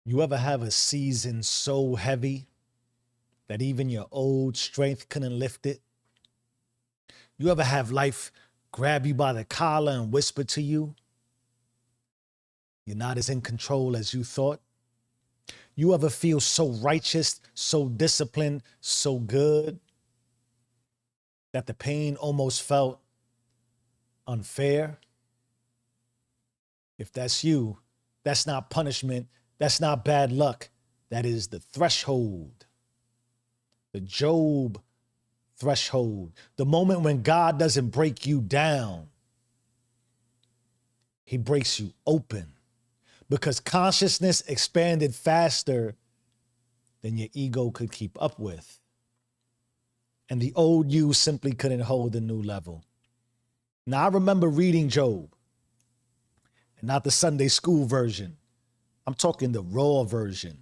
You ever have a season so heavy that even your old strength couldn't lift it? You ever have life grab you by the collar and whisper to you, you're not as in control as you thought? You ever feel so righteous, so disciplined, so good that the pain almost felt unfair? If that's you, that's not punishment. That's not bad luck. That is the threshold, the Job threshold, the moment when God doesn't break you down. He breaks you open because consciousness expanded faster than your ego could keep up with. And the old you simply couldn't hold the new level. Now, I remember reading Job, and not the Sunday school version. I'm talking the raw version.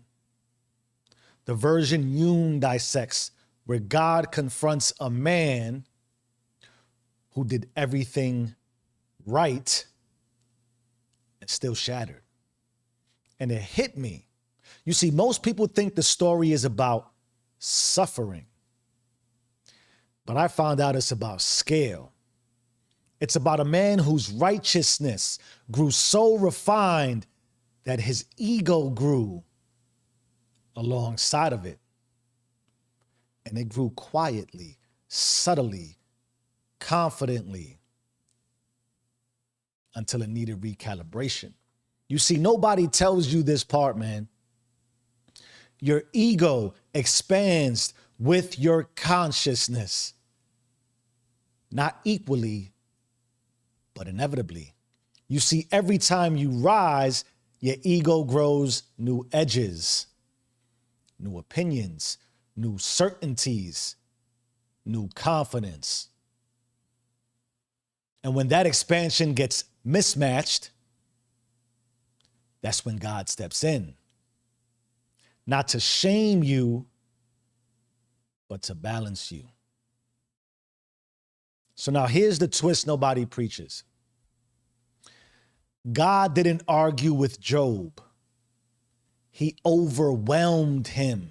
The version Jung dissects, where God confronts a man who did everything right and still shattered. And it hit me. You see, most people think the story is about suffering, but I found out it's about scale. It's about a man whose righteousness grew so refined that his ego grew alongside of it. And it grew quietly, subtly, confidently, until it needed recalibration. You see, nobody tells you this part, man. Your ego expands with your consciousness. Not equally, but inevitably. You see, every time you rise, your ego grows new edges, new opinions, new certainties, new confidence. And when that expansion gets mismatched, that's when God steps in. Not to shame you, but to balance you. So now here's the twist nobody preaches. God didn't argue with Job. He overwhelmed him.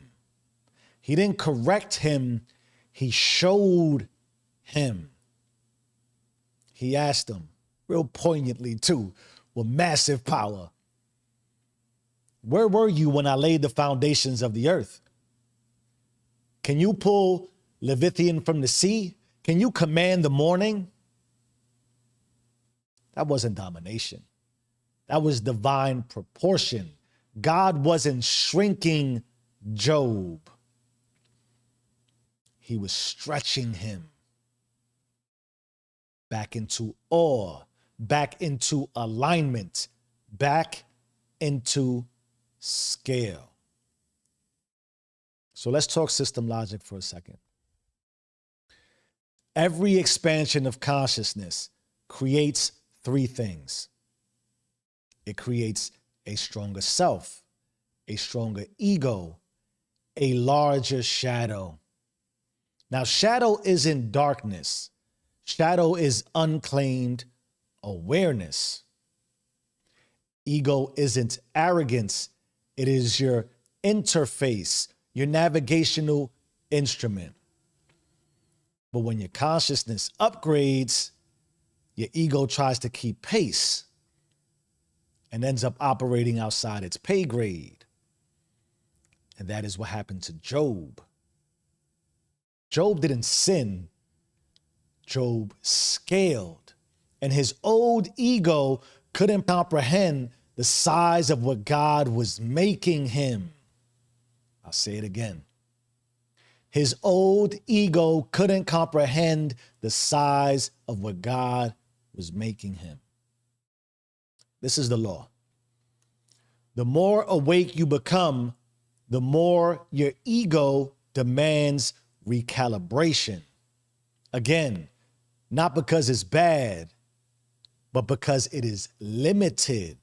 He didn't correct him. He showed him. He asked him, real poignantly too, with massive power, where were you when I laid the foundations of the earth? Can you pull Leviathan from the sea? Can you command the morning? That wasn't domination. That was divine proportion. God wasn't shrinking Job. He was stretching him back into awe, back into alignment, back into scale. So let's talk system logic for a second. Every expansion of consciousness creates three things. It creates a stronger self, a stronger ego, a larger shadow. Now, shadow isn't darkness. Shadow is unclaimed awareness. Ego isn't arrogance. It is your interface, your navigational instrument. But when your consciousness upgrades, your ego tries to keep pace and ends up operating outside its pay grade. And that is what happened to Job. Job didn't sin. Job scaled. And his old ego couldn't comprehend the size of what God was making him. I'll say it again. His old ego couldn't comprehend the size of what God was making him. This is the law. The more awake you become, the more your ego demands recalibration. Again, not because it's bad, but because it is limited.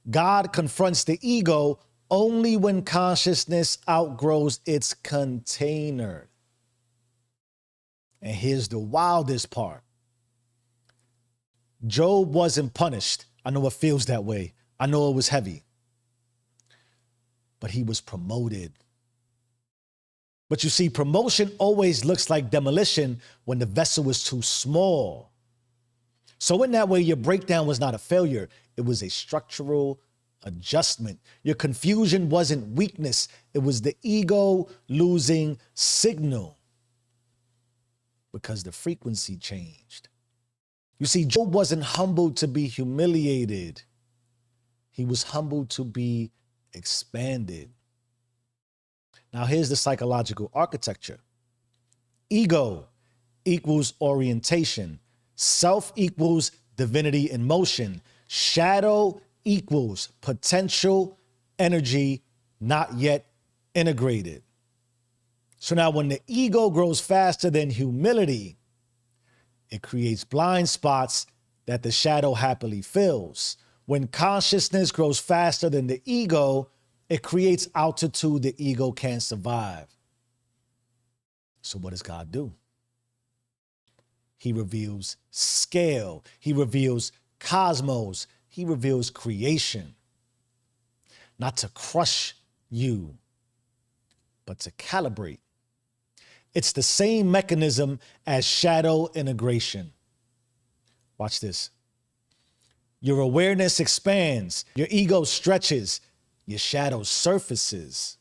God confronts the ego only when consciousness outgrows its container. And here's the wildest part. Job wasn't punished. I know it feels that way. I know it was heavy. but he was promoted. But you see, promotion always looks like demolition when the vessel is too small. So in that way, your breakdown was not a failure. It was a structural adjustment. Your confusion wasn't weakness. It was the ego losing signal because the frequency changed. You see, Job wasn't humbled to be humiliated. He was humbled to be expanded. Now, here's the psychological architecture. Ego equals orientation. Self equals divinity in motion. Shadow equals potential energy not yet integrated. So now when the ego grows faster than humility, it creates blind spots that the shadow happily fills. When consciousness grows faster than the ego, it creates altitude the ego can't survive. So what does God do? He reveals scale. He reveals cosmos. He reveals creation. Not to crush you, but to calibrate. It's the same mechanism as shadow integration. Watch this. Your awareness expands. Your ego stretches. Your shadow surfaces.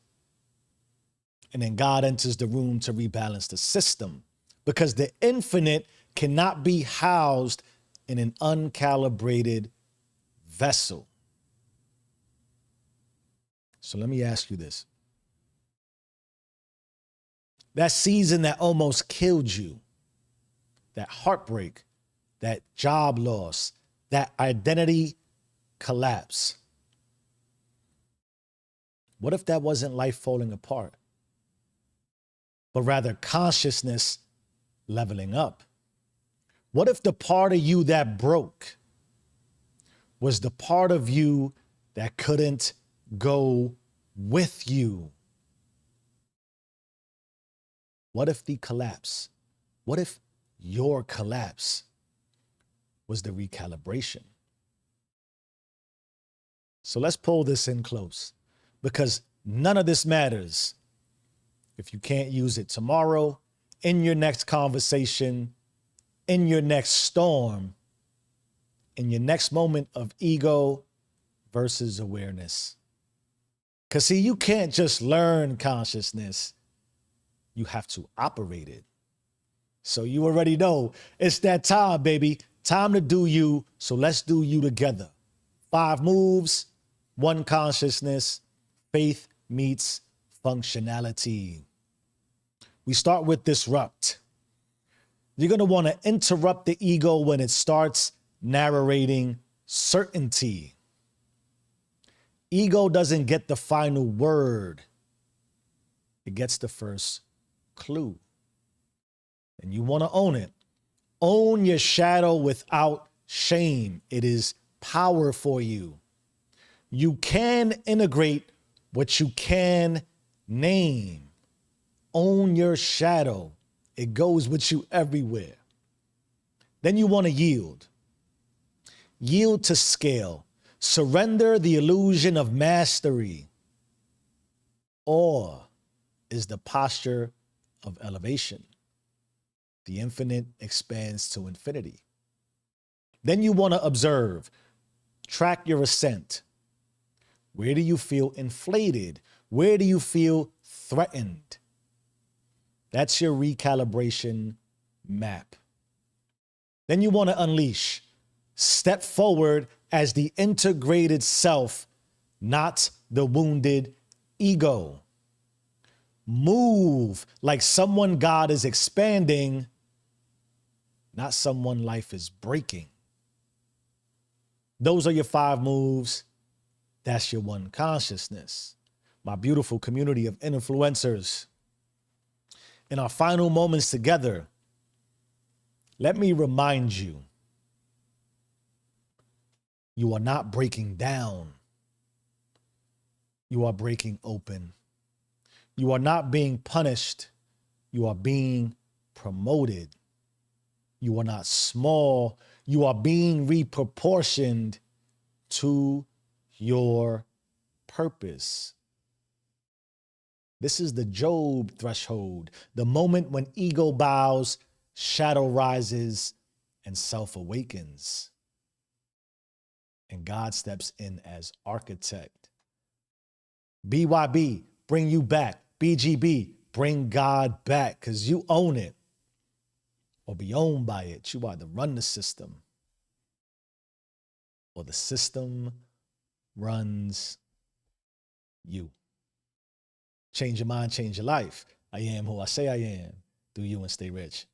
And then God enters the room to rebalance the system, because the infinite cannot be housed in an uncalibrated vessel. So let me ask you this. That season that almost killed you, that heartbreak, that job loss, that identity collapse. What if that wasn't life falling apart, but rather consciousness leveling up? What if the part of you that broke was the part of you that couldn't go with you? What if the collapse? What if your collapse was the recalibration? So let's pull this in close, because none of this matters if you can't use it tomorrow, in your next conversation, in your next storm, in your next moment of ego versus awareness. Because see, you can't just learn consciousness. You have to operate it. So you already know it's that time, baby. Time to do you. So let's do you together. 5 moves, 1 consciousness. Faith meets functionality. We start with disrupt. You're going to want to interrupt the ego when it starts narrating certainty. Ego doesn't get the final word. It gets the first clue. And you want to own it. Own your shadow without shame. It is power for you. You can integrate what you can name. Own your shadow. It goes with you everywhere. Then you want to yield. Yield to scale. Surrender the illusion of mastery. Awe is the posture of elevation. The infinite expands to infinity. Then you want to observe. Track your ascent. Where do you feel inflated? Where do you feel threatened? That's your recalibration map. Then you want to unleash. Step forward as the integrated self, not the wounded ego. Move like someone God is expanding, not someone life is breaking. Those are your 5 moves. That's your 1 consciousness. My beautiful community of influencers. In our final moments together, let me remind you, you are not breaking down. You are breaking open. You are not being punished. You are being promoted. You are not small. You are being reproportioned to your purpose. This is the Job threshold, the moment when ego bows, shadow rises, and self awakens. And God steps in as architect. BYB, bring you back. BGB, bring God back, because you own it or be owned by it. You either run the system or the system runs you. Change your mind, change your life. I am who I say I am. Do you and stay rich.